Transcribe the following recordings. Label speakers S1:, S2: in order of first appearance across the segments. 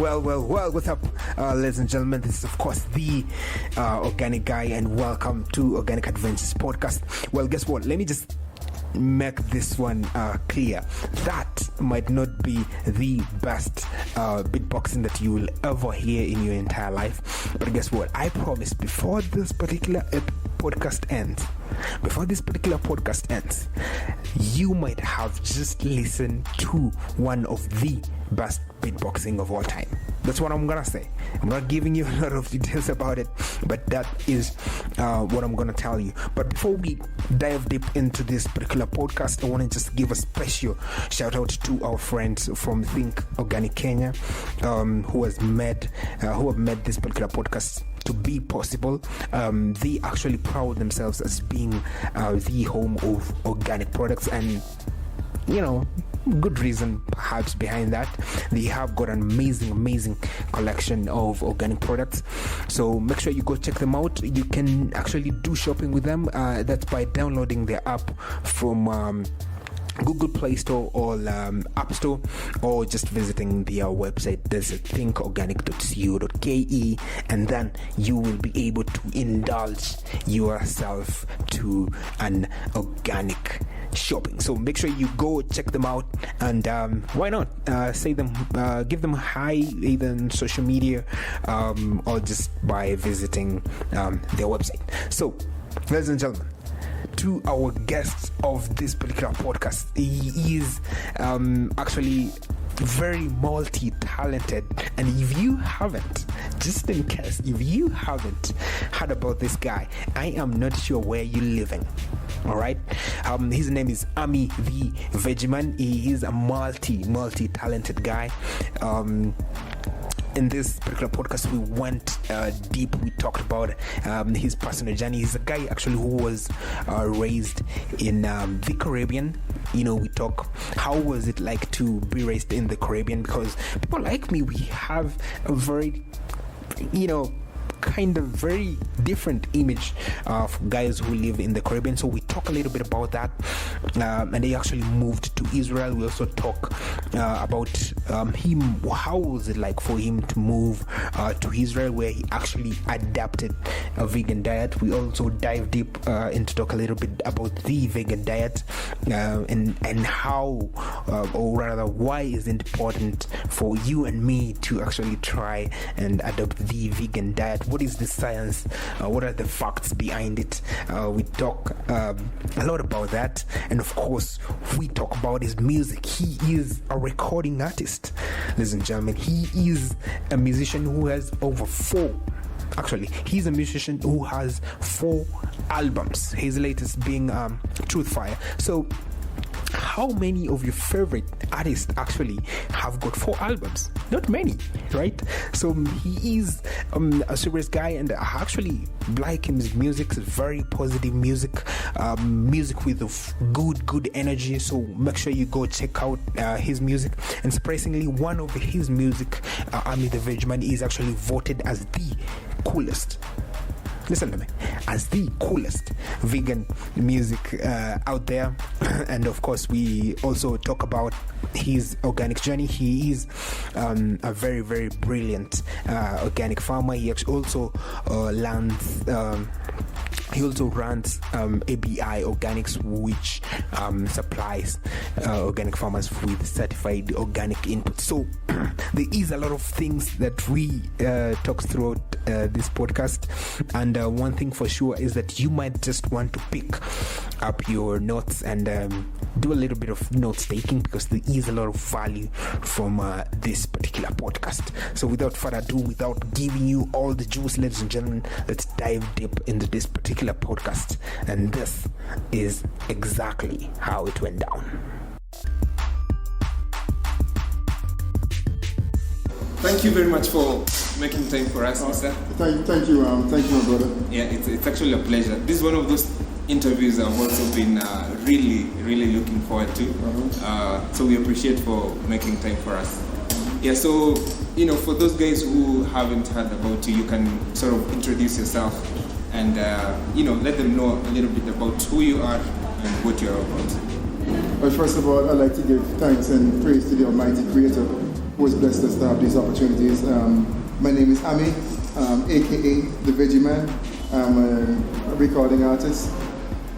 S1: Well, what's up, ladies and gentlemen? This is, of course, the Organic Guy, and welcome to Organic Adventures Podcast. Well, guess what? Let me just make this one clear. That might not be the best beatboxing that you will ever hear in your entire life. But guess what? I promise before this particular podcast ends, you might have just listened to one of the best beatboxing of all time. That's what I'm gonna say. I'm not giving you a lot of details about it, but that is what I'm gonna tell you. But before we dive deep into this particular podcast, I want to just give a special shout out to our friends from Think Organic Kenya, who have made this particular podcast to be possible. They actually proud themselves as being the home of organic products, and good reason perhaps behind that. They have got an amazing collection of organic products, so make sure you go check them out. You can actually do shopping with them. That's by downloading their app from Google Play Store or App Store, or just visiting their website. There's a thinkorganic.co.ke, and then you will be able to indulge yourself to an organic shopping. So make sure you go check them out, and why not give them a hi either on social media or just by visiting their website. So, ladies and gentlemen, to our guest of this particular podcast, he is actually very multi-talented, and if you haven't heard about this guy, I am not sure where you're living. All right, his name is Ammi The Veggie Man. He is a multi-talented guy. In this particular podcast, we went deep. We talked about his personal journey. He's a guy actually who was raised in the Caribbean. We talk how was it like to be raised in the Caribbean, because people like me, we have a very kind of very different image of guys who live in the Caribbean. So we talk a little bit about that, and they actually moved to Israel. We also talk about him, how was it like for him to move to Israel, where he actually adapted a vegan diet. We also dive deep into talk a little bit about the vegan diet, and how, or rather why is it important for you and me to actually try and adopt the vegan diet. What is the science? What are the facts behind it? We talk a lot about that, and of course we talk about his music. He is a recording artist, ladies and gentlemen. He is a musician who has he's a musician who has 4 albums, his latest being Truth Fire. So how many of your favorite artists actually have got 4 albums? Not many, right? So he is a serious guy, and I actually like his music. It's very positive music, music with good energy. So make sure you go check out his music. And surprisingly, one of his music, Ammi The Veggie Man, is actually voted as the coolest. Listen to me, as the coolest vegan music out there. And of course, we also talk about his organic journey. He is a very brilliant organic farmer. He also runs ABI Organics, which supplies organic farmers with certified organic input. So there is a lot of things that we talk throughout this podcast, and one thing for sure is that you might just want to pick up your notes and do a little bit of notes taking, because there is a lot of value from this particular podcast. So without further ado, without giving you all the juice, ladies and gentlemen, let's dive deep into this particular podcast, and this is exactly how it went down.
S2: Thank you very much for making time for us, sir.
S3: Thank you, my brother.
S2: Yeah, it's actually a pleasure. This is one of those interviews I've also been really looking forward to. So we appreciate for making time for us. Yeah, so for those guys who haven't heard about you, you can sort of introduce yourself and let them know a little bit about who you are and what you're about.
S3: Well, first of all, I'd like to give thanks and praise to the Almighty Creator who has blessed us to have these opportunities. My name is Ammi, aka The Veggie Man. I'm a recording artist,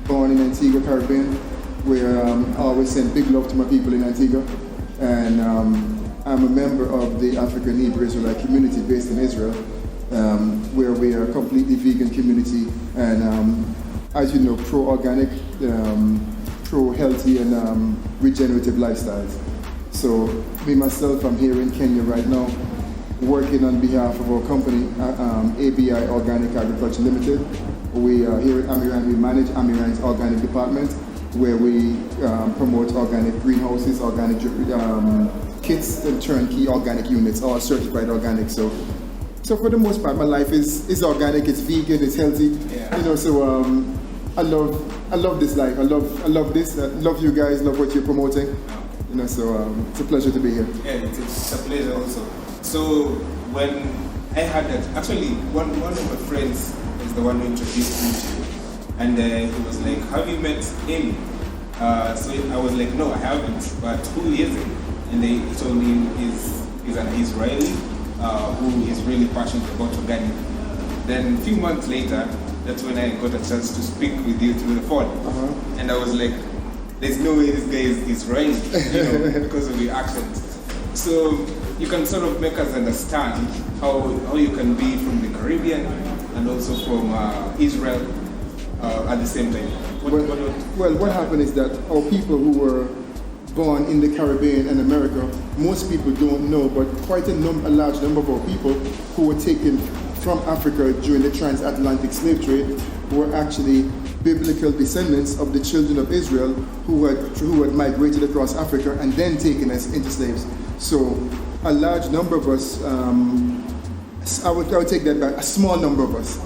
S3: born in Antigua, Caribbean, where I always send big love to my people in Antigua. And I'm a member of the African Hebrew Israelite community based in Israel, where we are a completely vegan community and, as you know, pro-organic, pro-healthy and regenerative lifestyles. So me, myself, I'm here in Kenya right now, working on behalf of our company, ABI Organic Agriculture Limited. We are here at Ammi, we manage Ammi's organic department, where we promote organic greenhouses, organic kits, and turnkey organic units, all certified organic. So for the most part, my life is organic, it's vegan, it's healthy. Yeah. You know, so I love this life. I love this. I love you guys. Love what you're promoting. You know, so it's a pleasure to be here.
S2: Yeah, it's a pleasure also. So when I had that, actually one of my friends is the one who introduced me to you, and he was like, "Have you met him?" So I was like, "No, I haven't. But who is he?" And he told me he's an Israeli who is really passionate about organic. Then a few months later, that's when I got a chance to speak with you through the phone, and I was like, "There's no way this guy is Israeli," you know, because of your accent. So you can sort of make us understand how you can be from the Caribbean and also from Israel at the same time.
S3: What happened is that our people who were born in the Caribbean and America, most people don't know, but quite a large number of our people who were taken from Africa during the transatlantic slave trade were actually biblical descendants of the children of Israel who had migrated across Africa and then taken us into slaves. So a large number of us, I would take that back, a small number of us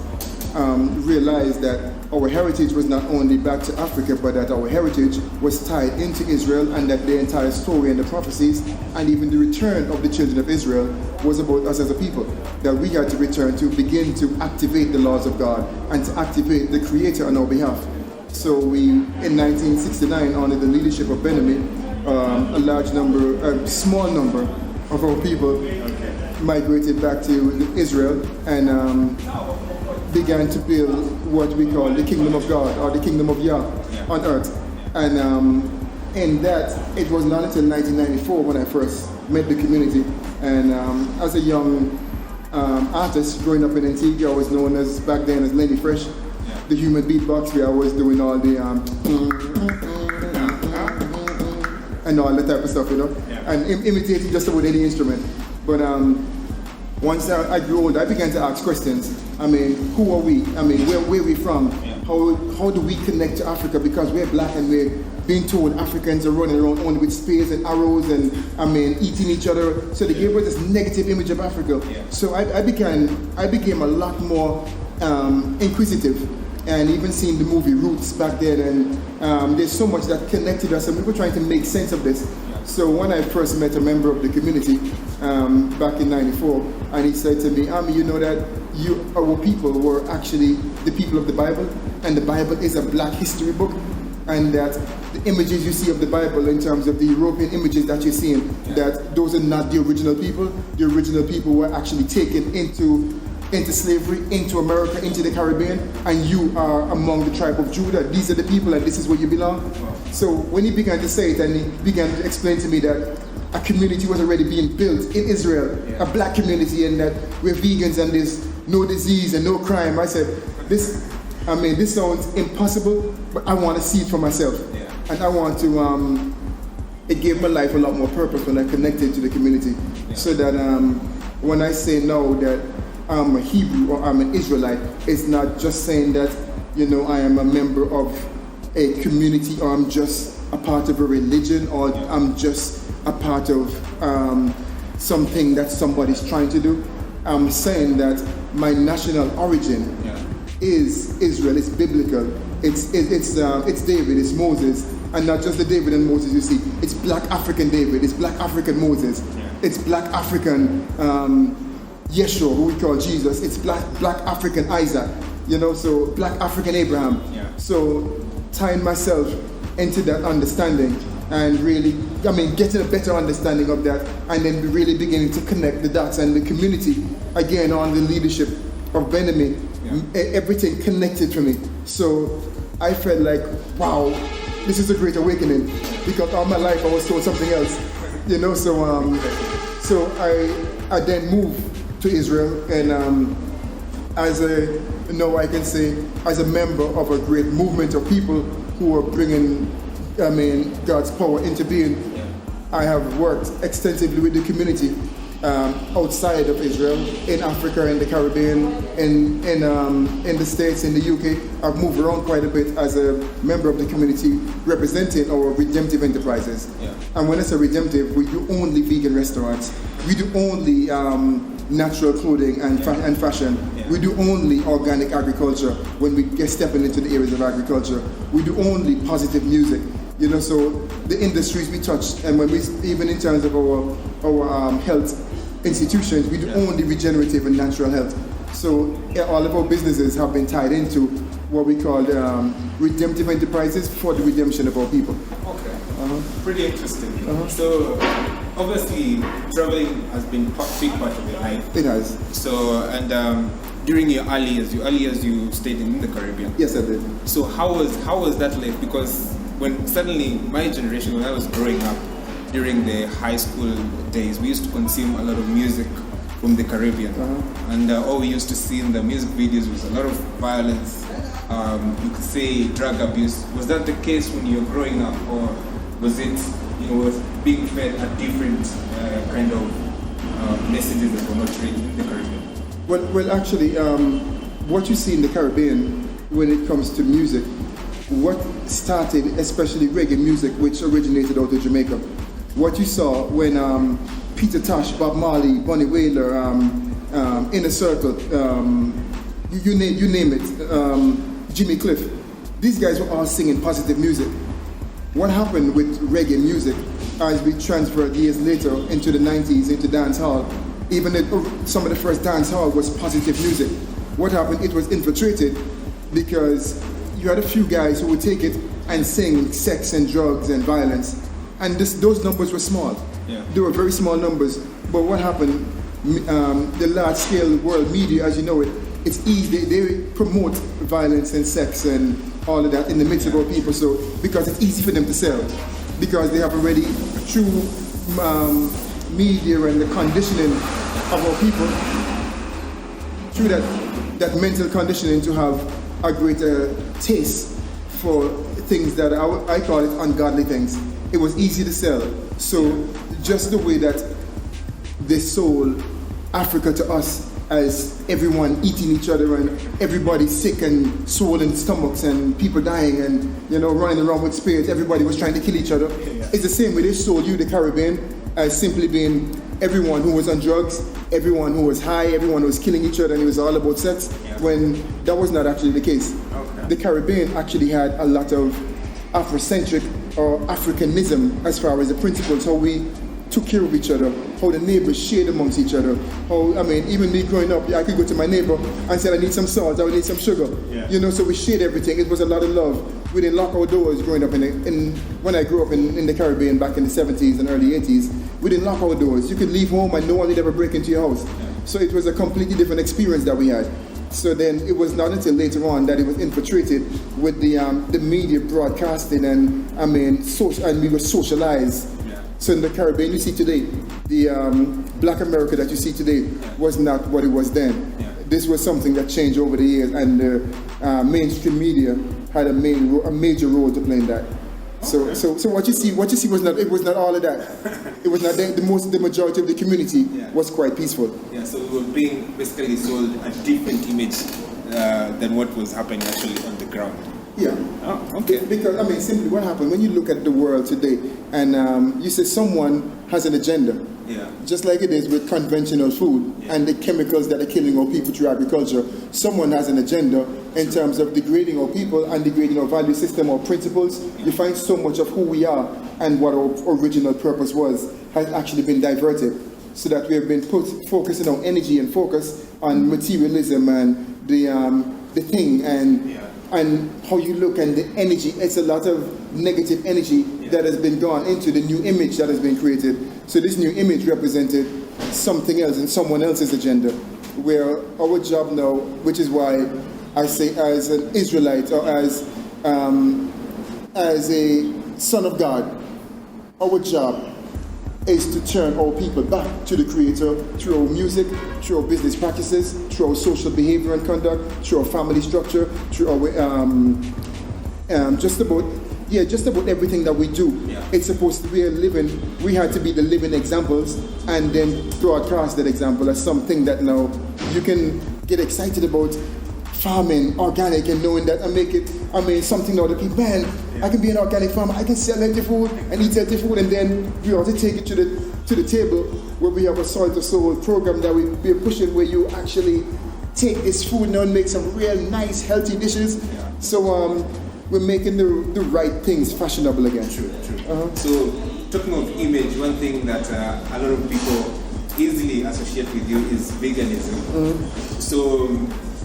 S3: realized that our heritage was not only back to Africa, but that our heritage was tied into Israel, and that the entire story and the prophecies and even the return of the children of Israel was about us as a people, that we had to return to begin to activate the laws of God and to activate the Creator on our behalf. So we, in 1969, under the leadership of Benjamin, a small number of our people migrated back to Israel and began to build what we call the kingdom of God, or the kingdom of Yah on earth. And in that, it was not until 1994 when I first met the community. And as a young artist growing up in Antigua, I was known as, back then, as Lenny Fresh, the human beatbox, where I was doing all the and all that type of stuff, you know, and imitating just about any instrument. But once I grew older, I began to ask questions. I mean, who are we? I mean, where are we from? How do we connect to Africa? Because we're black and we're being told Africans are running around only with spears and arrows and, I mean, eating each other. So they gave us this negative image of Africa. So I became a lot more inquisitive, and even seeing the movie Roots back then, and there's so much that connected us, and we were trying to make sense of this. So when I first met a member of the community back in '94, and he said to me, "Ammi, you know that our people were actually the people of the Bible, and the Bible is a black history book, and that the images you see of the Bible in terms of the European images that you're seeing, that those are not the original people. The original people were actually taken into slavery, into America, into the Caribbean, and you are among the tribe of Judah. These are the people, and this is where you belong." So when he began to say it, and he began to explain to me that a community was already being built in Israel, a black community, and that we're vegans and there's no disease and no crime, I said, this sounds impossible, but I want to see it for myself. And I want to, it gave my life a lot more purpose when I connected to the community. So that when I say now that I'm a Hebrew or I'm an Israelite, it's not just saying that, you know, I am a member of a community, or I'm just a part of a religion, or I'm just a part of something that somebody's trying to do. I'm saying that my national origin is Israel. It's biblical. It's David. It's Moses, and not just the David and Moses you see. It's Black African David. It's Black African Moses. It's Black African Yeshua, who we call Jesus. It's Black African Isaac. You know, so Black African Abraham. So tying myself into that understanding and really, getting a better understanding of that, and then really beginning to connect the dots and the community, again, on the leadership of Benjamin, everything connected for me. So I felt like, wow, this is a great awakening, because all my life I was told something else, so I then moved to Israel, and I can say, as a member of a great movement of people who are bringing, God's power into being. I have worked extensively with the community outside of Israel, in Africa, in the Caribbean, in the States, in the UK. I've moved around quite a bit as a member of the community representing our redemptive enterprises. And when I say redemptive, we do only vegan restaurants. We do only natural clothing and fashion. We do only organic agriculture when we get stepping into the areas of agriculture. We do only positive music. So the industries we touch, and when we, even in terms of our health institutions, we do only regenerative and natural health. So all of our businesses have been tied into what we call redemptive enterprises for the redemption of our people.
S2: Okay. Pretty interesting. So obviously traveling has been a big part of your life.
S3: It has.
S2: So, and during your early years you stayed in the Caribbean.
S3: Yes, I did.
S2: So how was that life? Because when suddenly my generation, when I was growing up during the high school days, we used to consume a lot of music from the Caribbean, and all we used to see in the music videos was a lot of violence. You could say drug abuse. Was that the case when you were growing up, or was it, was being fed a different kind of messages that were not read in the Caribbean?
S3: Well, actually, what you see in the Caribbean when it comes to music, what started, especially reggae music, which originated out of Jamaica, what you saw when Peter Tosh, Bob Marley, Bunny Wailer, Inner Circle, you name it, Jimmy Cliff, these guys were all singing positive music. What happened with reggae music as we transferred years later into the 90s, into dance hall, even some of the first dance hall was positive music. What happened? It was infiltrated because you had a few guys who would take it and sing sex and drugs and violence. And those numbers were small. They were very small numbers. But what happened, the large-scale world media, as you know it, it's easy. They promote violence and sex and all of that in the midst of our people. So because it's easy for them to sell, because they have already, through media and the conditioning of our people, through that mental conditioning, to have a greater taste for things that I call it ungodly things. It was easy to sell. So just the way that they sold Africa to us as everyone eating each other and everybody sick and swollen stomachs and people dying and running around with spears, everybody was trying to kill each other. It's the same way they sold you the Caribbean as simply being everyone who was on drugs, everyone who was high, everyone who was killing each other, and it was all about sex, when that was not actually the case. The Caribbean actually had a lot of Afrocentric or Africanism as far as the principles, how we took care of each other, how the neighbors shared amongst each other. Even me growing up, I could go to my neighbor and say, I need some salt, I need some sugar. So we shared everything. It was a lot of love. We didn't lock our doors growing up when I grew up in the Caribbean back in the 70s and early 80s. We didn't lock our doors. You could leave home and no one would ever break into your house. So it was a completely different experience that we had. So then it was not until later on that it was infiltrated with the media broadcasting and we were socialized. So in the Caribbean you see today, the Black America that you see today was not what it was then. This was something that changed over the years, and the mainstream media had a major role to play in that. So what you see was not all of that. It was not the majority of the community was quite peaceful.
S2: So we were being basically sold a different image than what was happening actually on the ground.
S3: Because simply what happened when you look at the world today, and you say someone has an agenda. Just like it is with conventional food and the chemicals that are killing our people through agriculture, someone has an agenda in terms of degrading our people and degrading our value system or principles. You find so much of who we are and what our original purpose was has actually been diverted, so that we have been focusing our energy and focus on materialism and the thing and how you look and the energy. It's a lot of negative energy that has been gone into the new image that has been created. So this new image represented something else and someone else's agenda. Where our job now, which is why I say as an Israelite or as a son of God, our job is to turn our people back to the Creator through our music, through our business practices, through our social behavior and conduct, through our family structure, through our just about everything that we do.
S2: Yeah.
S3: It's supposed to be we had to be the living examples and then broadcast that example as something that now you can get excited about farming, organic, and knowing that something now that people, man, I can be an organic farmer, I can sell healthy food and eat healthy food, and then we also take it to the table where we have a Soil to Soul program that we're pushing, where you actually take this food now and make some real nice healthy dishes.
S2: Yeah.
S3: So we're making the right things fashionable again.
S2: True. So talking of image, one thing that a lot of people easily associate with you is veganism. So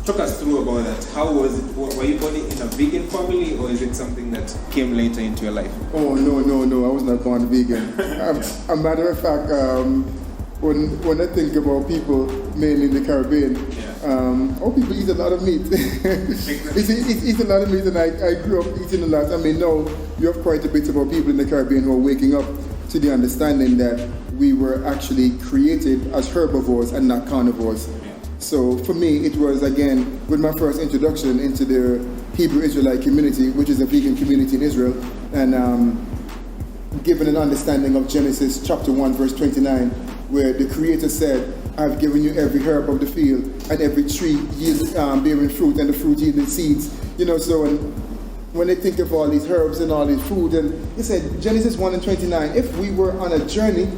S2: talk us through about that. How was it? Were you born in a vegan family, or is it something that came later into your life?
S3: Oh, no, I was not born vegan. A matter of fact, when I think about people, mainly in the Caribbean, all people eat a lot of meat. Eat a lot of meat, and I grew up eating a lot. Now you have quite a bit about people in the Caribbean who are waking up to the understanding that we were actually created as herbivores and not carnivores. So for me, it was, again, with my first introduction into the Hebrew Israelite community, which is a vegan community in Israel, and given an understanding of Genesis chapter 1, verse 29, where the Creator said, I've given you every herb of the field and every tree bearing fruit and the fruit yielding seeds. So when they think of all these herbs and all these food, and he said, Genesis 1 and 29, if we were on a journey,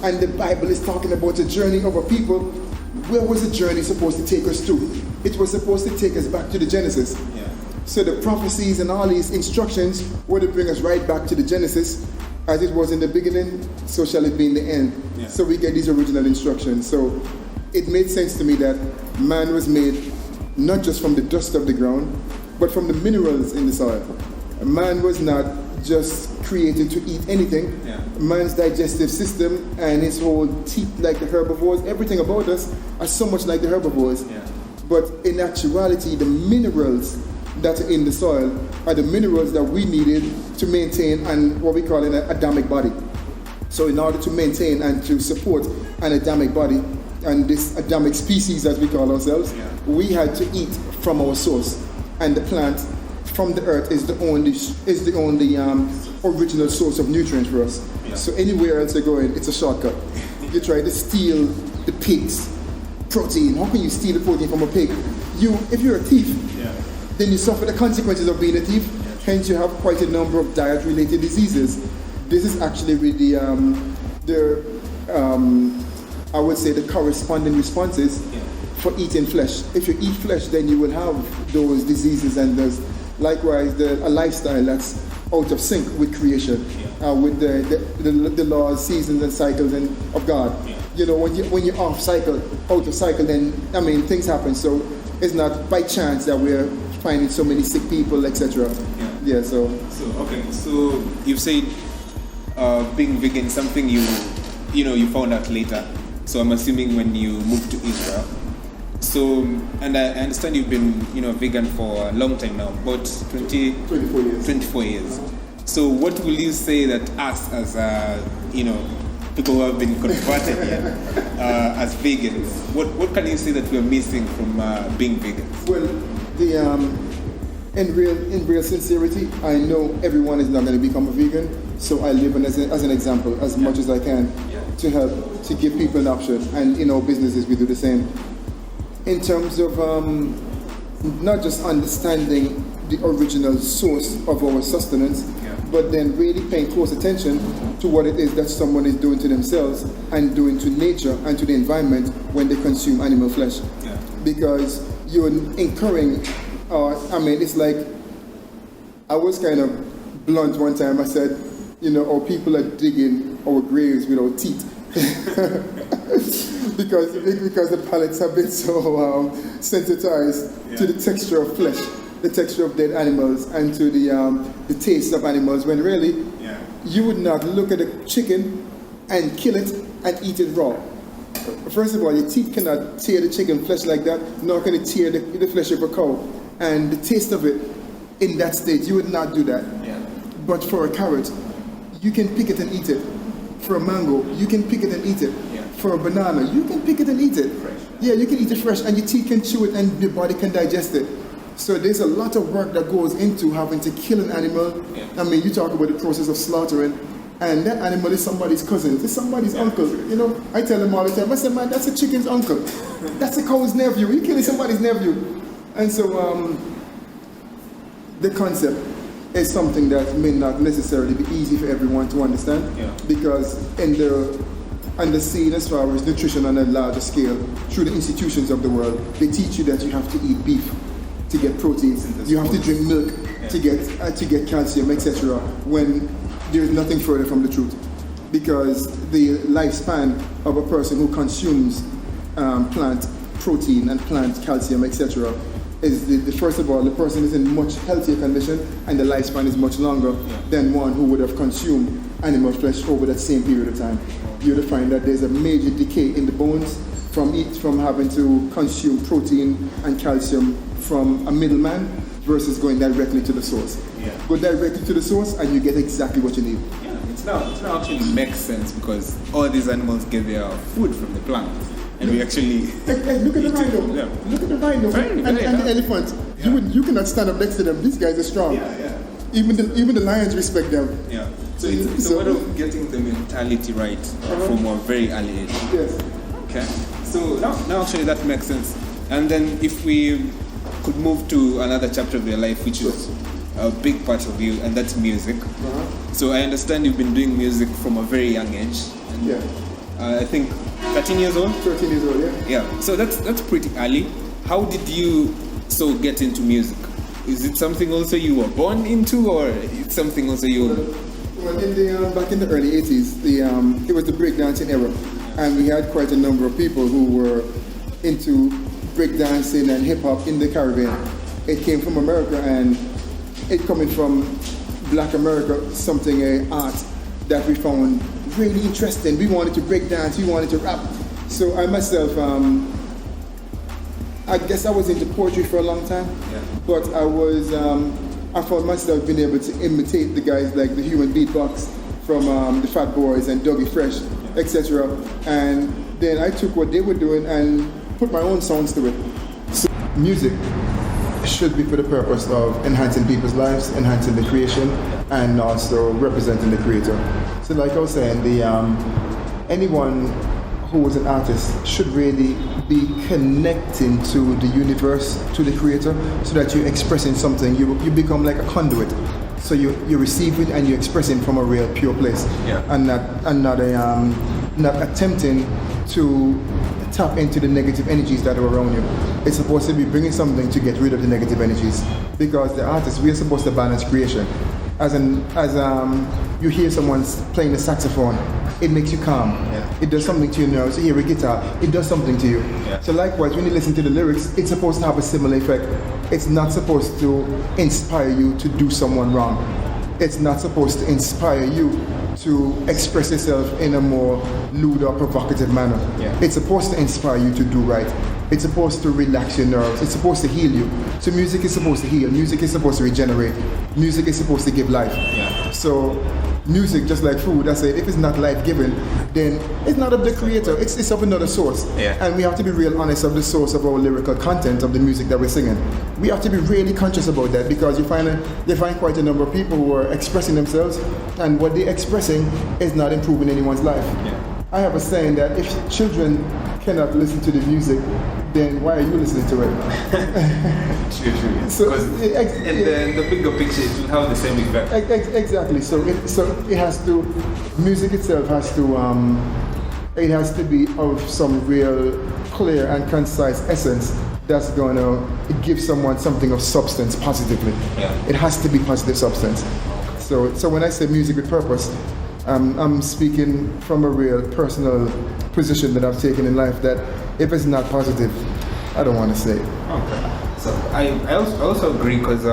S3: and the Bible is talking about a journey of a people, where was the journey supposed to take us to? It was supposed to take us back to the Genesis. So the prophecies and all these instructions were to bring us right back to the Genesis. As it was in the beginning, so shall it be in the end. So we get these original instructions. So it made sense to me that man was made not just from the dust of the ground, but from the minerals in the soil. Man was not just created to eat anything. Man's digestive system and his whole teeth, like the herbivores, everything about us are so much like the herbivores. But in actuality, the minerals that are in the soil are the minerals that we needed to maintain and what we call an Adamic body. So in order to maintain and to support an Adamic body and this Adamic species, as we call ourselves, we had to eat from our source, and the plant from the earth is the only original source of nutrients for us. So anywhere else you're going, it's a shortcut. You try to steal the pig's protein. How can you steal the protein from a pig? If you're a thief, then you suffer the consequences of being a thief. Hence, you have quite a number of diet-related diseases. This is actually really I would say the corresponding responses for eating flesh. If you eat flesh, then you will have those diseases, and there's likewise a lifestyle that's out of sync with creation, with the laws, seasons, and cycles of God. When you're off cycle, out of cycle, then things happen. So it's not by chance that we're finding so many sick people, etc. So
S2: you've said being vegan is something you found out later. So I'm assuming when you moved to Israel. So, and I understand you've been vegan for a long time now, about
S3: 24 years.
S2: 24 years. So what will you say that us as people who have been converted here as vegans, what can you say that we're missing from being vegans?
S3: Well, in real sincerity, I know everyone is not going to become a vegan, so I live as an example as much as I can to help to give people an option, and in our businesses we do the same. In terms of not just understanding the original source of our sustenance, but then really paying close attention to what it is that someone is doing to themselves and doing to nature and to the environment when they consume animal flesh. Because you're incurring, it's like, I was kind of blunt one time. I said, our people are digging our graves with our teeth. because the palates have been so sensitized to the texture of flesh, the texture of dead animals, and to the taste of animals, when really you would not look at a chicken and kill it and eat it raw. First of all, your teeth cannot tear the chicken flesh like that, nor can it tear the flesh of a cow. And the taste of it in that state, you would not do that.
S2: Yeah.
S3: But for a carrot, you can pick it and eat it. For a mango, you can pick it and eat it.
S2: Yeah.
S3: For a banana, you can pick it and eat it.
S2: Fresh.
S3: Yeah, you can eat it fresh, and your teeth can chew it, and your body can digest it. So there's a lot of work that goes into having to kill an animal.
S2: Yeah.
S3: I mean, you talk about the process of slaughtering, and that animal is somebody's cousin, it's somebody's uncle. You know, I tell them all the time, I say, man, that's a chicken's uncle. That's a cow's nephew. You're killing somebody's nephew. And so the concept is something that may not necessarily be easy for everyone to understand.
S2: Yeah.
S3: Because in the scene as far as nutrition on a larger scale, through the institutions of the world, they teach you that you have to eat beef to get protein. You have to drink milk to get calcium, etc. When there is nothing further from the truth, because the lifespan of a person who consumes plant protein and plant calcium, etc., is the first of all, the person is in much healthier condition, and the lifespan is much longer than one who would have consumed animal flesh over that same period of time. You would find that there's a major decay in the bones from having to consume protein and calcium from a middleman versus going directly to the source.
S2: Yeah.
S3: Go directly to the source and you get exactly what you need.
S2: Yeah, it's now actually makes sense because all these animals get their food from the plant, and we actually
S3: look at the rhino.
S2: Yeah.
S3: Look at the rhino and the elephant.
S2: Yeah.
S3: You cannot stand up next to them. These guys are strong.
S2: Yeah.
S3: Even the lions respect them.
S2: Yeah. So it's a matter of getting the mentality right from a very early age.
S3: Yes.
S2: Okay. So now actually that makes sense. And then if we could move to another chapter of your life, which is a big part of you, and that's music. So I understand you've been doing music from a very young age. And
S3: Yeah.
S2: I think 13 years old?
S3: 13 years old, yeah.
S2: Yeah. So that's pretty early. How did you get into music? Is it something also you were born into, or it's something also you...
S3: Well, back in the early 80s, it was the breakdancing era, and we had quite a number of people who were into breakdancing and hip-hop in the Caribbean. It came from America, and it coming from Black America, something, an art that we found really interesting. We wanted to breakdance, we wanted to rap. So I myself, I guess I was into poetry for a long time, but I found myself being able to imitate the guys like the Human Beatbox from the Fat Boys and Dougie Fresh, etc. And then I took what they were doing and put my own sounds to it. So music should be for the purpose of enhancing people's lives, enhancing the creation, and also representing the creator. So like I was saying, anyone who is an artist should really be connecting to the universe, to the creator, so that you're expressing something. You become like a conduit. So you receive it and you express it from a real pure place, and not attempting to tap into the negative energies that are around you. It's supposed to be bringing something to get rid of the negative energies, because the artists, we are supposed to balance creation. As you hear someone playing the saxophone, it makes you calm. It does something to your nerves. You hear a guitar, it does something to you. So likewise, when you listen to the lyrics, it's supposed to have a similar effect. It's not supposed to inspire you to do someone wrong. It's not supposed to inspire you to express yourself in a more lewd or provocative manner. It's supposed to inspire you to do right. It's supposed to relax your nerves. It's supposed to heal you. So music is supposed to heal. Music is supposed to regenerate. Music is supposed to give life. So music, just like food, I say, if it's not life-giving, then it's not of the creator. It's of another source. And we have to be real honest of the source of our lyrical content of the music that we're singing. We have to be really conscious about that, because you find quite a number of people who are expressing themselves, and what they're expressing is not improving anyone's life. I have a saying that if children cannot listen to the music, then why are you listening to it?
S2: True.
S3: So,
S2: because in the bigger picture, it will have the same effect.
S3: Exactly. So it has to, music itself has to, it has to be of some real clear and concise essence that's going to give someone something of substance positively. It has to be positive substance. So when I say music with purpose, I'm speaking from a real personal position that I've taken in life, that if it's not positive, I don't want to say it.
S2: Okay.
S1: So I also agree because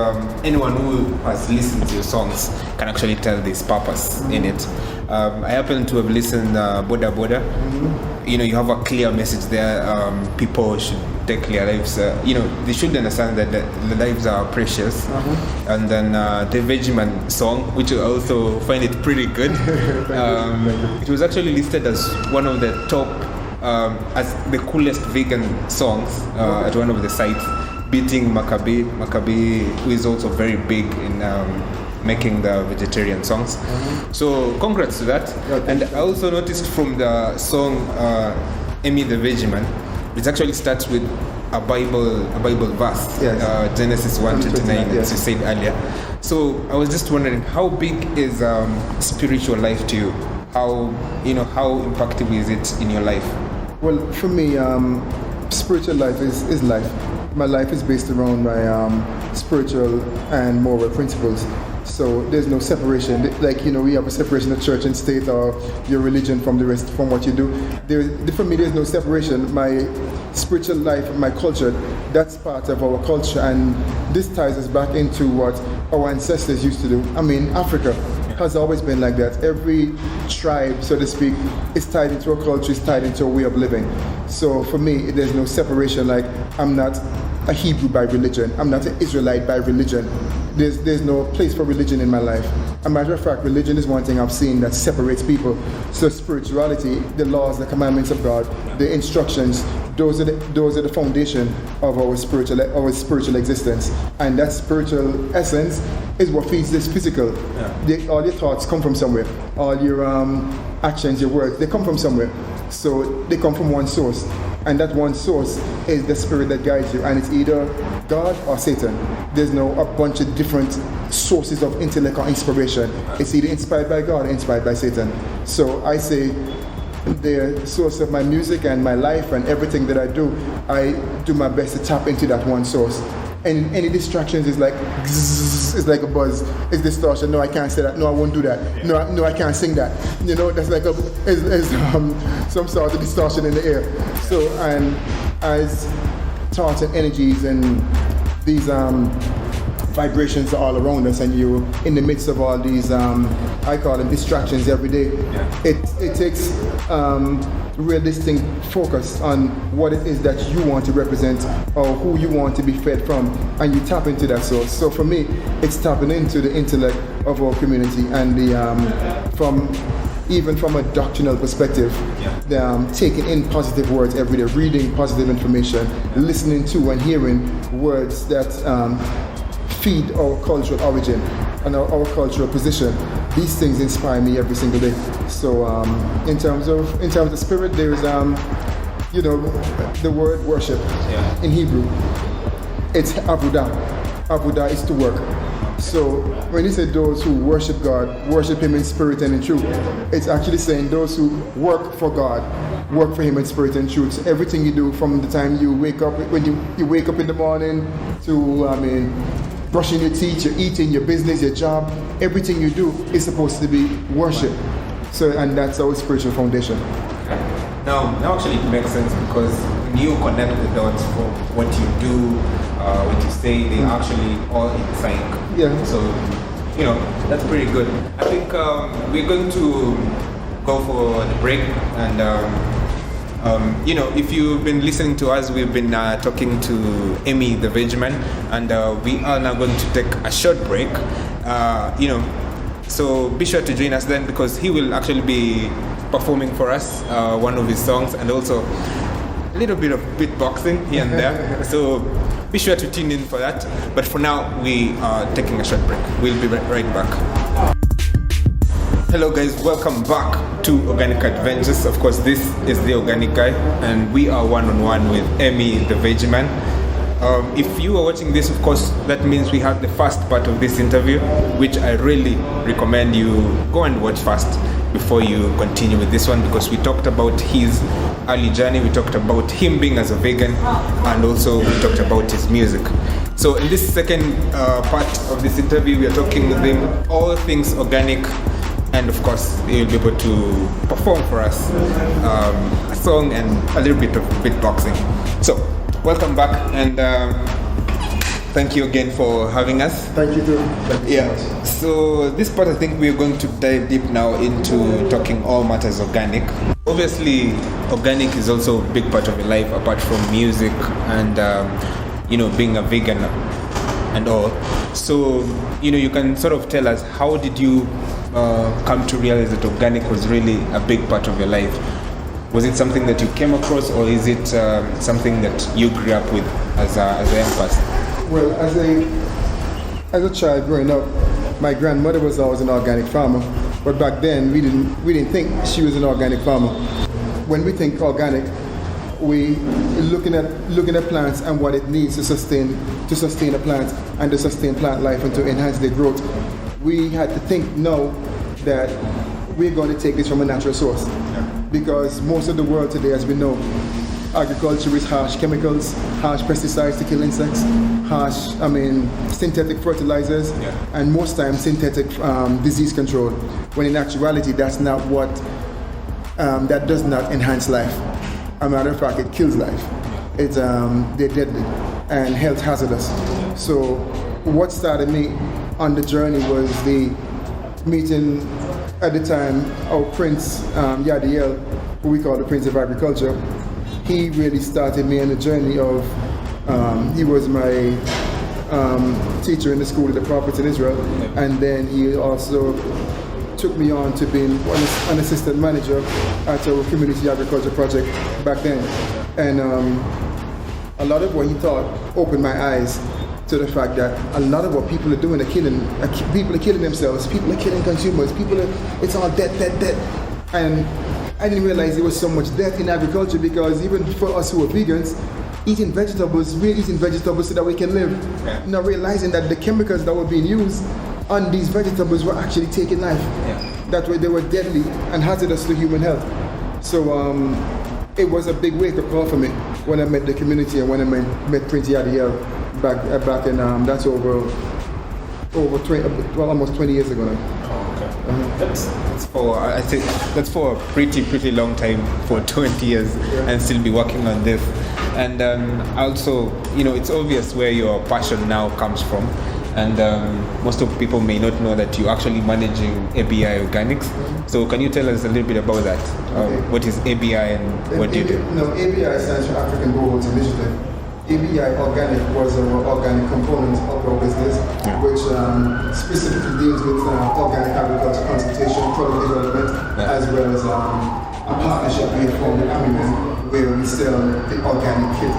S1: anyone who has listened to your songs can actually tell there's purpose in it. I happen to have listened Boda Boda. You know, you have a clear message there. People should take their lives. They should understand that the lives are precious. And then the Vegeman song, which I also find it pretty good. It was actually listed as one of the top, as the coolest vegan songs at one of the sites, beating Maccabi, who is also very big in making the vegetarian songs. So congrats to that. And I also noticed from the song Ammi The Veggie, it actually starts with a Bible verse, Genesis 1:29, as you said earlier. So I was just wondering, how big is spiritual life to you? How impactful is it in your life?
S3: Well, for me, spiritual life is life. My life is based around my spiritual and moral principles. So there's no separation. Like, we have a separation of church and state, or your religion from the rest, from what you do. For me, there's no separation. My spiritual life, my culture, that's part of our culture, and this ties us back into what our ancestors used to do. I mean, Africa has always been like that. Every tribe, so to speak, is tied into a culture, is tied into a way of living. So for me, there's no separation. Like, I'm not a Hebrew by religion. I'm not an Israelite by religion. There's no place for religion in my life. As a matter of fact, religion is one thing I've seen that separates people. So spirituality, the laws, the commandments of God, the instructions, those are the foundation of our spiritual existence. And that spiritual essence is what feeds this physical. All your thoughts come from somewhere. All your actions, your words, they come from somewhere. So they come from one source. And that one source is the spirit that guides you, and it's either God or Satan. There's no a bunch of different sources of intellect or inspiration. It's either inspired by God or inspired by Satan. So I say the source of my music and my life and everything that I do my best to tap into that one source. And any distractions is like zzz, it's like a buzz, it's distortion. No, I can't say that. No, I won't do that. No, I can't sing that. That's like some sort of distortion in the air. So, and as thoughts and energies and these vibrations are all around us, and you're in the midst of all these I call them distractions every day. It takes realistic focus on what it is that you want to represent or who you want to be fed from, and you tap into that source. So for me, it's tapping into the intellect of our community, and even from a doctrinal perspective, taking in positive words every day, reading positive information, listening to and hearing words that feed our cultural origin and our cultural position. These things inspire me every single day. So in terms of spirit, there's the word worship in Hebrew. It's avodah. Avodah is to work. So when you say those who worship God, worship Him in spirit and in truth, it's actually saying those who work for God, work for Him in spirit and truth. So everything you do from the time you wake up, when you wake up in the morning, to brushing your teeth, your eating, your business, your job, everything you do is supposed to be worship. So, and that's our spiritual foundation.
S1: Now actually it makes sense, because when you connect the dots for what you do, what you say, they actually all in sync.
S3: Yeah.
S1: So, that's pretty good. I think we're going to go for the break, and if you've been listening to us, we've been talking to Ammi The Veggie, and we are now going to take a short break. So be sure to join us then, because he will actually be performing for us one of his songs, and also a little bit of beatboxing here and there. So be sure to tune in for that. But for now, we are taking a short break. We'll be right back. Hello guys, welcome back to Organic Adventures. Of course, this is the Organic Guy, and we are one-on-one with Ammi The Veggie. If you are watching this, of course, that means we have the first part of this interview, which I really recommend you go and watch first before you continue with this one, because we talked about his early journey, we talked about him being as a vegan, and also we talked about his music. So in this second part of this interview, we are talking with him all things organic, and of course he'll be able to perform for us a song and a little bit of beatboxing. So welcome back, and
S2: thank you again for having us.
S3: Thank you too. Thank you so much.
S2: So this part, I think we're going to dive deep now into talking all matters organic. Obviously, organic is also a big part of your life, apart from music and being a vegan and all. So you can sort of tell us, how did you come to realize that organic was really a big part of your life? Was it something that you came across, or is it something that you grew up with as a young person?
S3: Well, as a child growing up, my grandmother was always an organic farmer, but back then we didn't think she was an organic farmer. When we think organic, we looking at plants and what it needs to sustain a plant and to sustain plant life and to enhance their growth. We had to think now that we're going to take this from a natural source, because most of the world today, as we know, agriculture is harsh chemicals, harsh pesticides to kill insects, synthetic fertilizers, and most times synthetic disease control, when in actuality that's not what, that does not enhance life. As a matter of fact, it kills life. It's, they're deadly and health hazardous. So what started me on the journey was the meeting at the time, our Prince Yadiel, who we call the Prince of Agriculture. He really started me on the journey of, he was my teacher in the school of the prophets in Israel, and then he also took me on to being an assistant manager at our community agriculture project back then. And a lot of what he taught opened my eyes to the fact that a lot of what people are doing people are killing themselves, people are killing consumers, it's all death. And I didn't realize there was so much death in agriculture, because even for us who are vegans, we're eating vegetables so that we can live. Not realizing that the chemicals that were being used on these vegetables were actually taking life. That way they were deadly and hazardous to human health. So it was a big wake-up call for me when I met the community and when I met Prince Yadiel back in, that's over 20, almost 20 years ago now.
S2: That's for a pretty long time, for 20 years, and still be working on this. And also, it's obvious where your passion now comes from. And most of people may not know that you're actually managing ABI Organics. So can you tell us a little bit about that? What is ABI and what do you do?
S3: No, ABI stands for African Boreholes Initiative. ABI Organic was our organic component of our business, which specifically deals with organic agriculture consultation, product development, as well as a partnership we have formed with Ammi, where we sell the organic kit.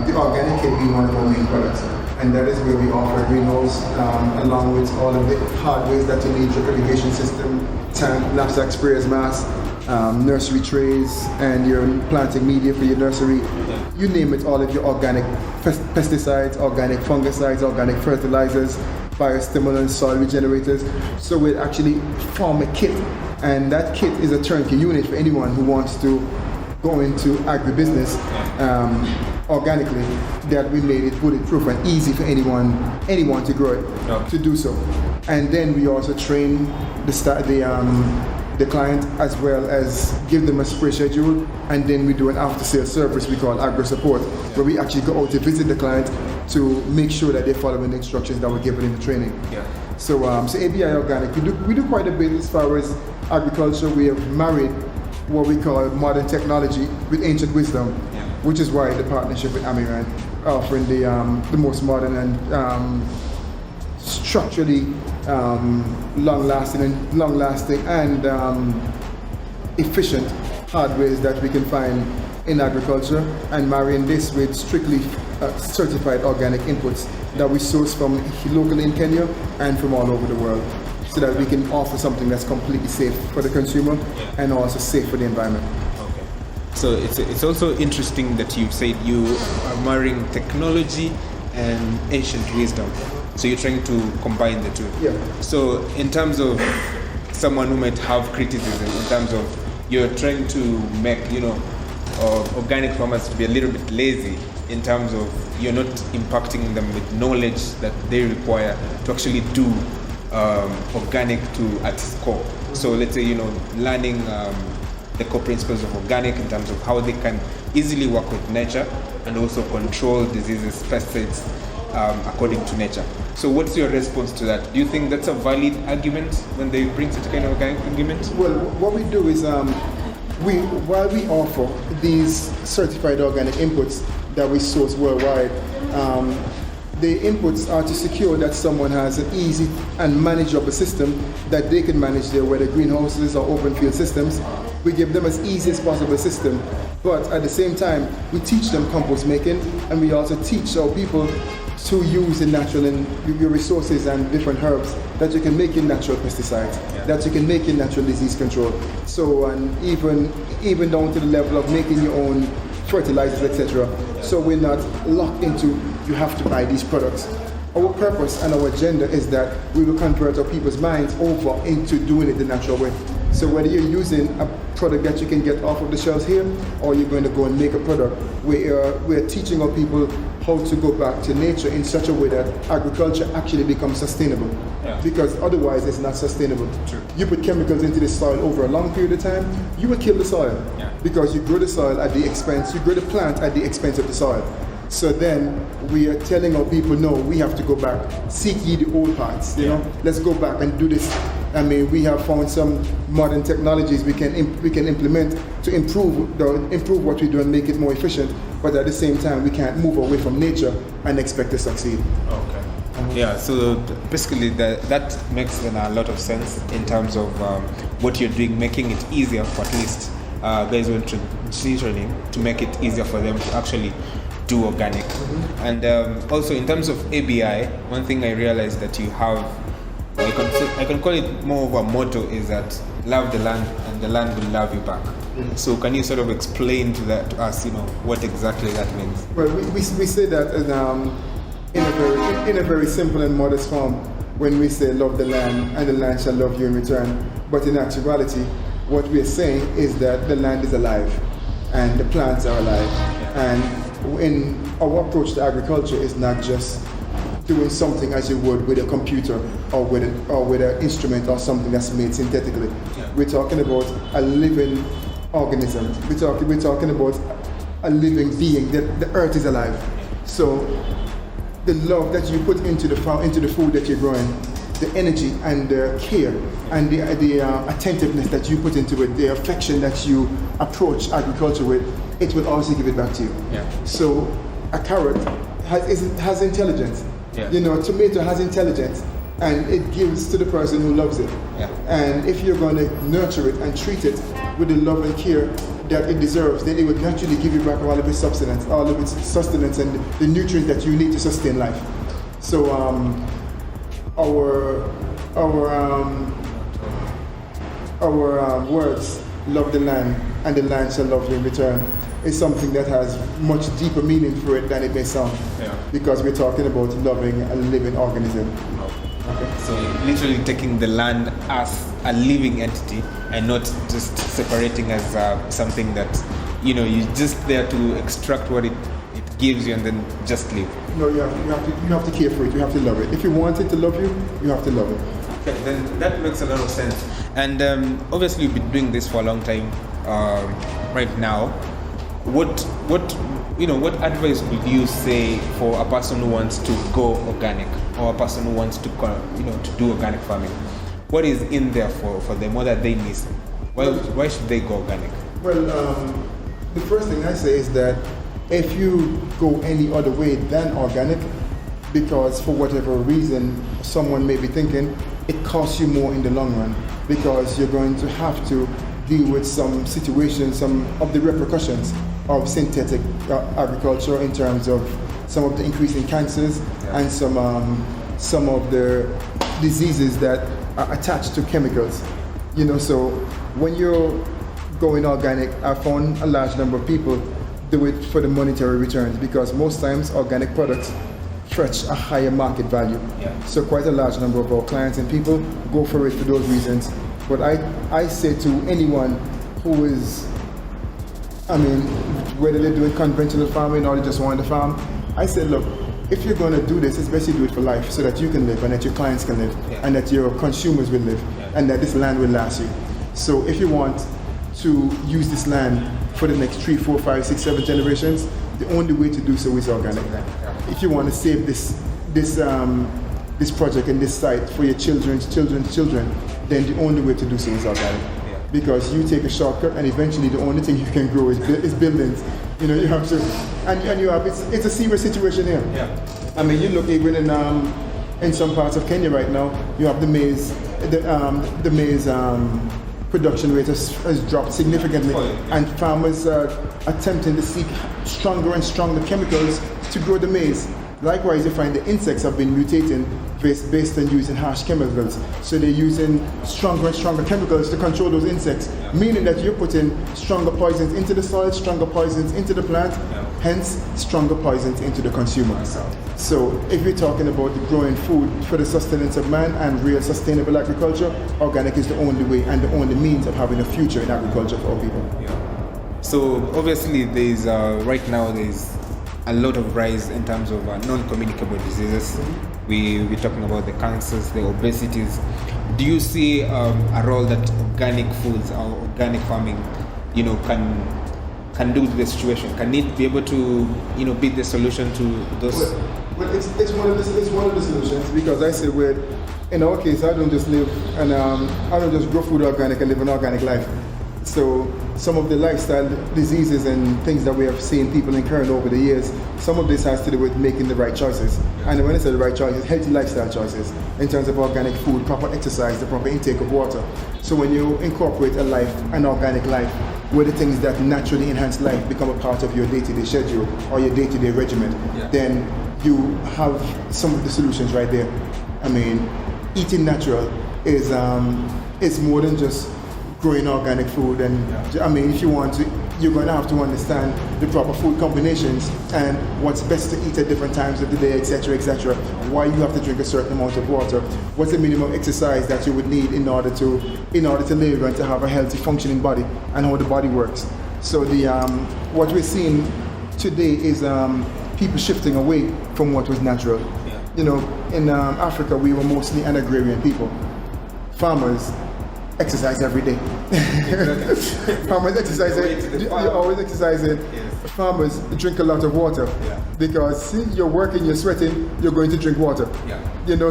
S3: The organic kit being one of our main products. And that is where we offer greenhouse, along with all of the hardware that you need, drip irrigation system, tank, knapsack sprayers, mass, nursery trays, and your planting media for your nursery. You name it, all of your organic pesticides, organic fungicides, organic fertilizers, biostimulants, soil regenerators. So we actually form a kit, and that kit is a turnkey unit for anyone who wants to go into agribusiness organically, that we made it bulletproof and easy for anyone to grow it, to do so. And then we also train the client, as well as give them a spray schedule, and then we do an after-sales service we call agro support, where we actually go out to visit the client to make sure that they're following the instructions that were given in the training. So ABI Organic, we do quite a bit as far as agriculture. We have married what we call modern technology with ancient wisdom, which is why the partnership with Ammi, offering the most modern and structurally long-lasting and efficient hardwares that we can find in agriculture, and marrying this with strictly certified organic inputs that we source from locally in Kenya and from all over the world, so that we can offer something that's completely safe for the consumer and also safe for the environment.
S2: So it's also interesting that you said you are marrying technology and ancient wisdom. So you're trying to combine the two. So in terms of someone who might have criticism, in terms of you're trying to make, organic farmers be a little bit lazy, in terms of you're not impacting them with knowledge that they require to actually do organic at its core. So let's say, learning the core principles of organic in terms of how they can easily work with nature and also control diseases, pesticides, according to nature. So what's your response to that? Do you think that's a valid argument when they bring such kind of organic argument?
S3: Well, what we do is while we offer these certified organic inputs that we source worldwide, the inputs are to secure that someone has an easy and manageable system that they can manage their whether greenhouses or open field systems. We give them as easy as possible system, but at the same time we teach them compost making, and we also teach our people to use the natural and your resources and different herbs that you can make in natural pesticides, that you can make in natural disease control. So, and even down to the level of making your own fertilizers, etc. So we're not locked into you have to buy these products. Our purpose and our agenda is that we will convert our people's minds over into doing it the natural way. So whether you're using a product that you can get off of the shelves here, or you're going to go and make a product, we're teaching our people how to go back to nature in such a way that agriculture actually becomes sustainable. Because otherwise it's not sustainable.
S2: True.
S3: You put chemicals into the soil over a long period of time, you will kill the soil. Because you grow the soil at the expense, you grow the plant at the expense of the soil. So then we are telling our people, no, we have to go back. Seek ye the old paths, you know. Let's go back and do this. I mean, we have found some modern technologies we can implement to improve what we do and make it more efficient. But at the same time, we can't move away from nature and expect to succeed.
S2: Okay. Yeah. So basically, that makes a lot of sense in terms of what you're doing, making it easier for at least guys who are transitioning, to make it easier for them to actually do organic. And also in terms of ABI, one thing I realized that you have, I can call it more of a motto, is that love the land and the land will love you back. So can you sort of explain to us, what exactly that means?
S3: Well, we say that in a very simple and modest form when we say love the land and the land shall love you in return. But in actuality, what we are saying is that the land is alive and the plants are alive. And in our approach to agriculture is not just doing something as you would with a computer or with an instrument or something that's made synthetically. We're talking about a living organism. We're talking about a living being. The earth is alive. So the love that you put into the food that you're growing, the energy and the care and the attentiveness that you put into it, the affection that you approach agriculture with, it will also give it back to you. So a carrot has intelligence. Tomato has intelligence, and it gives to the person who loves it. And if you're going to nurture it and treat it with the love and care that it deserves, then it would naturally give you back all of its sustenance and the nutrients that you need to sustain life. So our words, love the land and the land shall love you in return, is something that has much deeper meaning for it than it may sound. Because we're talking about loving a living organism.
S2: Okay. So literally taking the land as a living entity and not just separating as something that you're just there to extract what it gives you and then just live.
S3: No, you have to care for it. You have to love it. If you want it to love you, you have to love it.
S2: Okay, then that makes a lot of sense. And obviously you've been doing this for a long time right now. What advice would you say for a person who wants to go organic, or a person who wants to to do organic farming? What is in there for them? What are they missing? Why should they go organic?
S3: Well, the first thing I say is that if you go any other way than organic, because for whatever reason someone may be thinking, it costs you more in the long run, because you're going to have to deal with some situations, some of the repercussions of synthetic agriculture in terms of some of the increasing cancers and some of the diseases that are attached to chemicals. So when you're going organic, I found a large number of people do it for the monetary returns, because most times organic products fetch a higher market value. So quite a large number of our clients and people go for it for those reasons. But I say to anyone who is, whether they're doing conventional farming or they just want to farm, I say, look, if you're going to do this, it's best you do it for life, so that you can live and that your clients can live and that your consumers will live and that this land will last you. So if you want to use this land for the next 3, 4, 5, 6, 7 generations, the only way to do so is organic. If you want to save this project and this site for your children's children, then the only way to do so is organic. Because you take a shortcut, and eventually the only thing you can grow is buildings. You have to, and you have it's a serious situation here. I mean, you look even in some parts of Kenya right now, you have the maize production rate has dropped significantly, and farmers are attempting to seek stronger and stronger chemicals to grow the maize. Likewise, you find the insects have been mutating based on using harsh chemicals. So they're using stronger and stronger chemicals to control those insects, meaning that you're putting stronger poisons into the soil, stronger poisons into the plant, hence stronger poisons into the consumer. So if you're talking about the growing food for the sustenance of man and real sustainable agriculture, organic is the only way and the only means of having a future in agriculture for all people.
S2: So obviously there's right now there's a lot of rise in terms of non-communicable diseases. We're talking about the cancers, the obesities. Do you see a role that organic foods or organic farming, can do to the situation? Can it be able to, be the solution to those?
S3: Well, it's one of the solutions, because I say, in our case, I don't just live and I don't just grow food organic and live an organic life. So some of the lifestyle diseases and things that we have seen people incurring over the years, some of this has to do with making the right choices. And when I say the right choices, healthy lifestyle choices in terms of organic food, proper exercise, the proper intake of water. So when you incorporate an organic life, where the things that naturally enhance life become a part of your day-to-day schedule or your day-to-day regimen, then you have some of the solutions right there. I mean, eating natural is more than just growing organic food, and I mean, if you want to, you're going to have to understand the proper food combinations and what's best to eat at different times of the day, etc., etc. Why you have to drink a certain amount of water, what's the minimum exercise that you would need in order to live and to have a healthy, functioning body, and how the body works. So what we're seeing today is people shifting away from what was natural. In Africa, we were mostly an agrarian people. Farmers exercise every day. Farmers exercise you're always exercising. Farmers drink a lot of water because you're working, you're sweating, you're going to drink water.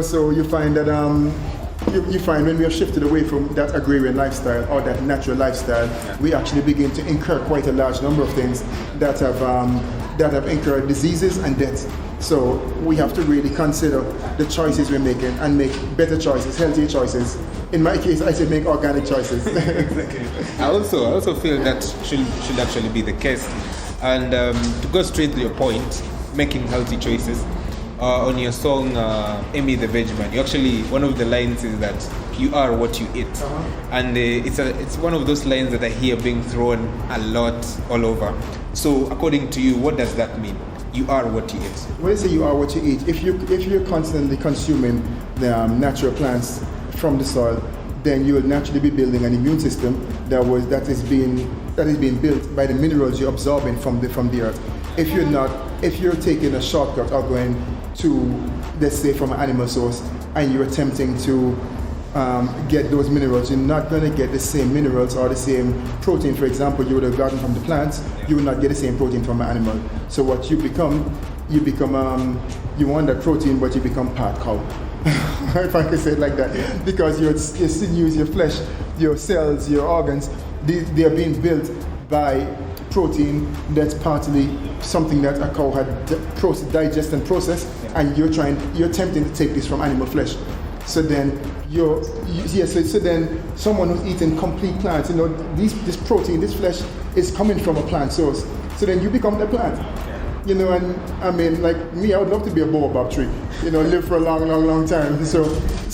S3: So you find that you find when we have shifted away from that agrarian lifestyle or that natural lifestyle, we actually begin to incur quite a large number of things that have incurred diseases and deaths. So we have to really consider the choices we're making and make better choices, healthier choices. In my case, I say make organic choices.
S2: I also feel that should actually be the case. And to go straight to your point, making healthy choices. On your song Ammi The Veggie, you actually, one of the lines is that you are what you eat. And it's one of those lines that I hear being thrown a lot all over. So according to you, what does that mean? You are what you eat.
S3: When I say you are what you eat, if you're constantly consuming the natural plants from the soil, then you will naturally be building an immune system that is being built by the minerals you're absorbing from the earth. If you're taking a shortcut or going to, let's say, from an animal source, and you're attempting to get those minerals, you're not going to get the same minerals or the same protein, for example, you would have gotten from the plants. You will not get the same protein from an animal. So what you become you want that protein, but you become part cow. If I can say it like that, because your sinews, your flesh, your cells, your organs, they are being built by protein that's partly something that a cow had digest and process, and you're attempting to take this from animal flesh. So then so then someone who's eating complete plants, this protein, this flesh is coming from a plant source. So then you become the plant. And I mean, like me, I would love to be a baobab tree, live for a long time. So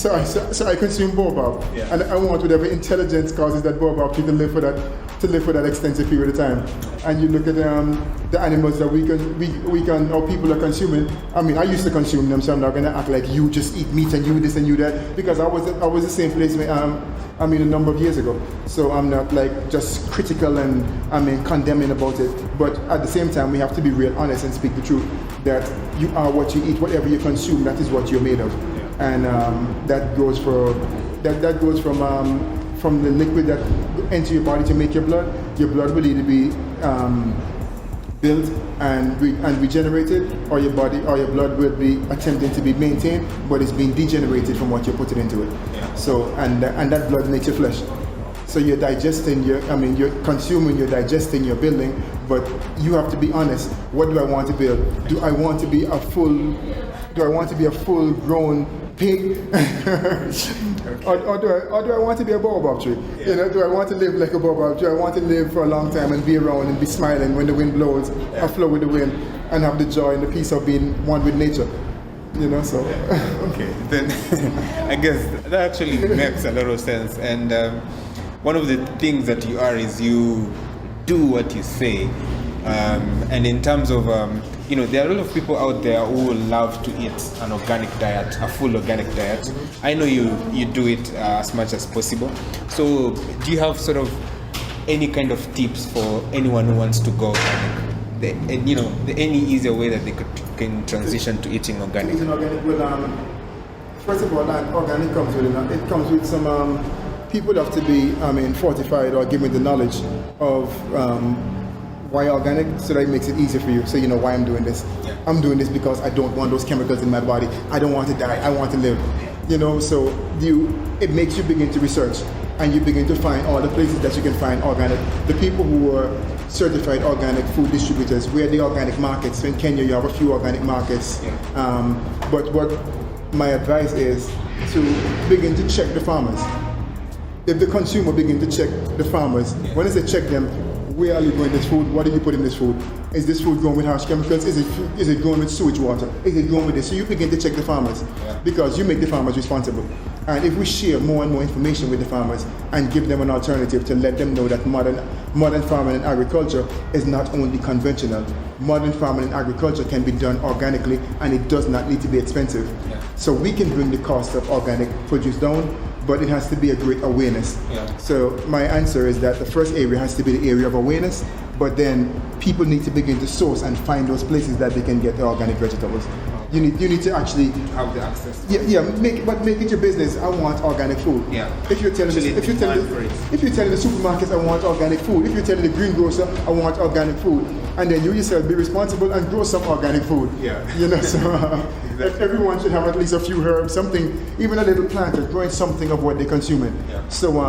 S3: I consume baobab, and I want whatever intelligence causes that baobab tree to live for that extensive period of time. And you look at the animals that we can or people are consuming. I mean, I used to consume them, so I'm not gonna act like you just eat meat and you this and you that, because I was the same place a number of years ago. So I'm not like just critical and condemning about it. But at the same time, we have to be real honest and speak the truth, that you are what you eat. Whatever you consume, that is what you're made of. And that goes from the liquid that enter your body to make your blood. Your blood will either be built and regenerated, or your body or your blood will be attempting to be maintained, but it's being degenerated from what you're putting into it.
S2: Yeah.
S3: So and that blood makes your flesh. So you're digesting you're consuming, you're digesting, you're building, but you have to be honest. What do I want to build? Do I want to be a full grown pig? or do I want to be a baobab tree?
S2: Yeah.
S3: Do I want to live like a baobab tree? I want to live for a long time and be around and be smiling when the wind blows, or flow with the wind, and have the joy and the peace of being one with nature. So.
S2: Okay, then I guess that actually makes a lot of sense. And one of the things that you are is you do what you say. And in terms of, there are a lot of people out there who love to eat an organic diet, a full organic diet. I know you do it as much as possible. So do you have sort of any kind of tips for anyone who wants to go organic? Any easier way that they can transition to eating organic?
S3: Eating organic will, first of all, organic comes with some, people have to be, fortified or given the knowledge of why organic, so that it makes it easier for you. So you know why I'm doing this.
S2: Yeah.
S3: I'm doing this because I don't want those chemicals in my body. I don't want to die. I want to live. So it makes you begin to research, and you begin to find all the places that you can find organic. The people who are certified organic food distributors, where the organic markets. So in Kenya, you have a few organic markets.
S2: Yeah.
S3: But what my advice is to begin to check the farmers. If the consumer begin to check the farmers, when I say check them, where are you growing this food? What do you put in this food? Is this food grown with harsh chemicals? Is it grown with sewage water? Is it grown with this? So you begin to check the farmers, because you make the farmers responsible. And if we share more and more information with the farmers and give them an alternative to let them know that modern farming and agriculture is not only conventional. Modern farming and agriculture can be done organically, and it does not need to be expensive.
S2: Yeah.
S3: So we can bring the cost of organic produce down, but it has to be a great awareness.
S2: Yeah.
S3: So my answer is that the first area has to be the area of awareness, but then people need to begin to source and find those places that they can get the organic vegetables. You need to actually
S2: Have the access.
S3: make it your business. I want organic food.
S2: Yeah.
S3: If you're telling the supermarkets, I want organic food. If you're telling the greengrocer, I want organic food, and then you yourself be responsible and grow some organic food.
S2: Yeah.
S3: So everyone should have at least a few herbs, something, even a little plant, or growing something of what they're consuming.
S2: Yeah.
S3: So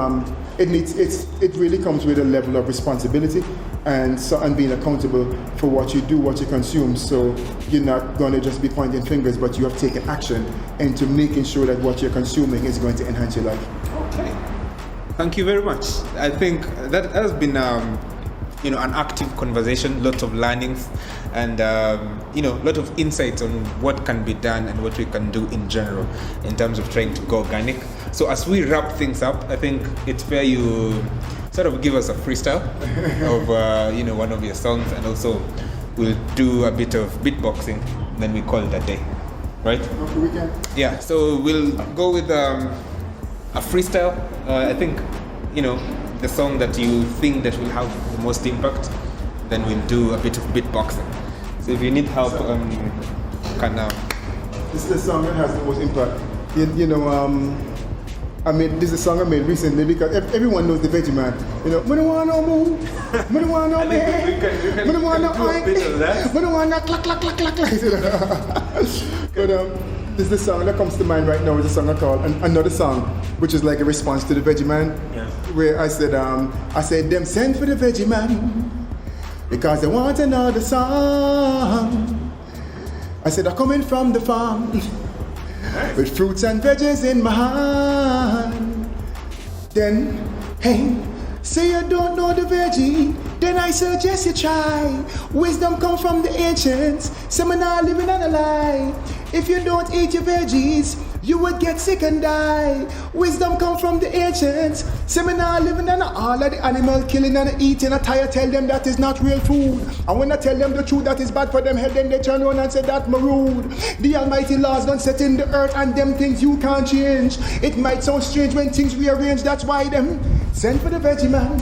S3: it really comes with a level of responsibility and being accountable for what you do, what you consume. So you're not going to just be pointing fingers, but you have taken action into making sure that what you're consuming is going to enhance your life.
S2: Okay. Thank you very much. I think that has been an active conversation, lots of learnings, and a lot of insights on what can be done and what we can do in general in terms of trying to go organic. So as we wrap things up, I think it's fair you sort of give us a freestyle of one of your songs, and also we'll do a bit of beatboxing, then we call it a day, right?
S3: Okay, we can.
S2: Yeah. So we'll go with a freestyle. I think the song that you think that will have the most impact, then we'll do a bit of beatboxing. So if you need help,
S3: This is the song that has the most impact. This is a song I made recently because everyone knows the Veggie Man. I don't want no move, I don't want no man, I don't want no oink, I don't want no clack, clack, clack, clack, clack. But this is the song that comes to mind right now. Is a song I call Another Song, which is like a response to the Veggie Man, where I said them send for the Veggie Man because they want another song. I said I'm coming from the farm with fruits and veggies in my hand. Then, hey, say you don't know the veggie, then I suggest you try. Wisdom come from the ancients, some are not living on a lie. If you don't eat your veggies, you would get sick and die. Wisdom come from the ancients, some are not living on all of the animal killing and eating. I tell them that is not real food. And when I tell them the truth that is bad for them head, then they turn around and say that my rude. The almighty laws done set in the earth, and them things you can't change. It might sound strange when things rearrange, that's why them send for the Veggie Man.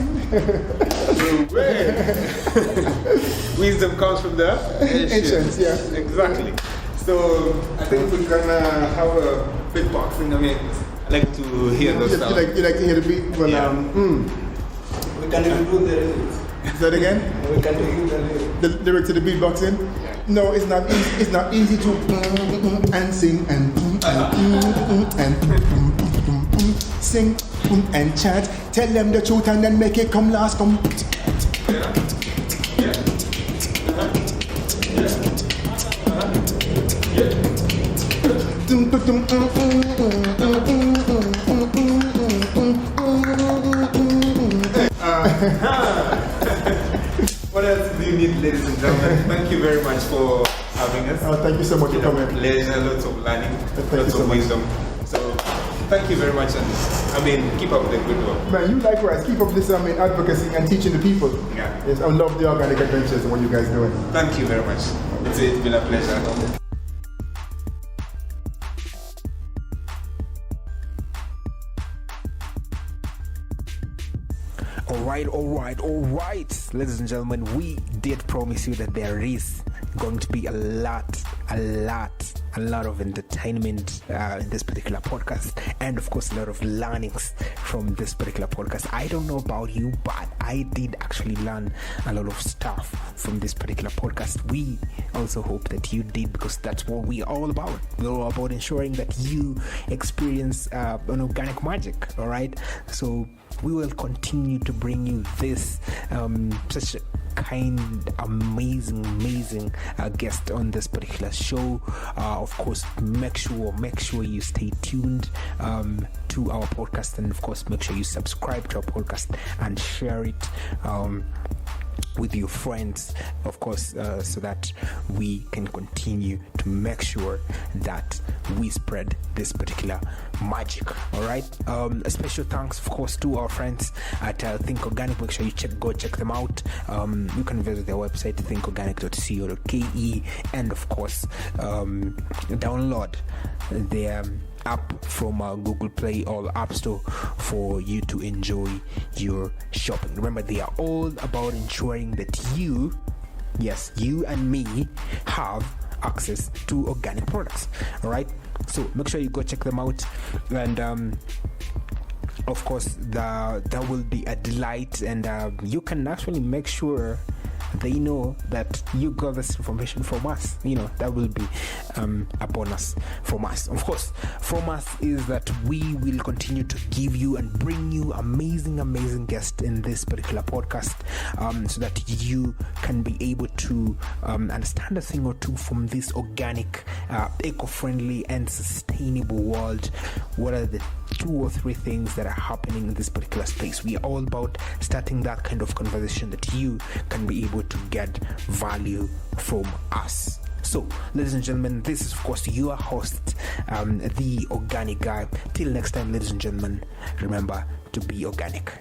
S2: Wisdom comes from the
S3: ancients, yeah.
S2: Exactly. So I think we're gonna have a beatboxing. I like to hear those sounds.
S3: You like to hear the beat? Well,
S2: yeah.
S4: We can even do the lyrics.
S3: Say it again.
S2: We can do
S3: The lyric to the beatboxing?
S2: Yeah.
S3: No, it's not easy. It's not easy to and sing and sing and chant. Tell them the truth and then make it come last. Come.
S2: What else do you need, ladies and gentlemen? Thank you very much for having us.
S3: Thank you so much for coming.
S2: Pleasure, lots of learning,
S3: you
S2: lots
S3: so
S2: of
S3: much.
S2: wisdom. So, thank you very much, and keep up the good work.
S3: Man, you likewise keep up this advocacy and teaching the people.
S2: Yeah.
S3: Yes, I love the organic adventures and what you guys doing.
S2: Thank you very much. It's been a pleasure.
S1: All right, ladies and gentlemen, we did promise you that there is going to be a lot of entertainment in this particular podcast, and of course a lot of learnings from this particular podcast. I don't know about you, but I did actually learn a lot of stuff from this particular podcast. We also hope that you did, because that's what we're all about. We're all about ensuring that you experience an organic magic. All right, so we will continue to bring you this such a kind, amazing guest on this particular show. Of course, make sure you stay tuned to our podcast, and of course make sure you subscribe to our podcast and share it with your friends, of course, so that we can continue to make sure that we spread this particular magic. All right, a special thanks, of course, to our friends at Think Organic. Make sure you go check them out. You can visit their website, thinkorganic.co.ke, and of course download their app from Google Play or App Store for you to enjoy your shopping. Remember, they are all about ensuring that you and me have access to organic products. All right, so make sure you go check them out, and of course that will be a delight, and you can actually make sure they know that you got this information from us. That will be a bonus from us. Of course, from us is that we will continue to give you and bring you amazing guests in this particular podcast, so that you can be able to understand a thing or two from this organic, eco-friendly and sustainable world. What are the 2 or 3 things that are happening in this particular space? We are all about starting that kind of conversation that you can be able to get value from us. So, ladies and gentlemen, this is of course your host, the Organic Guy. Till next time, ladies and gentlemen, remember to be organic.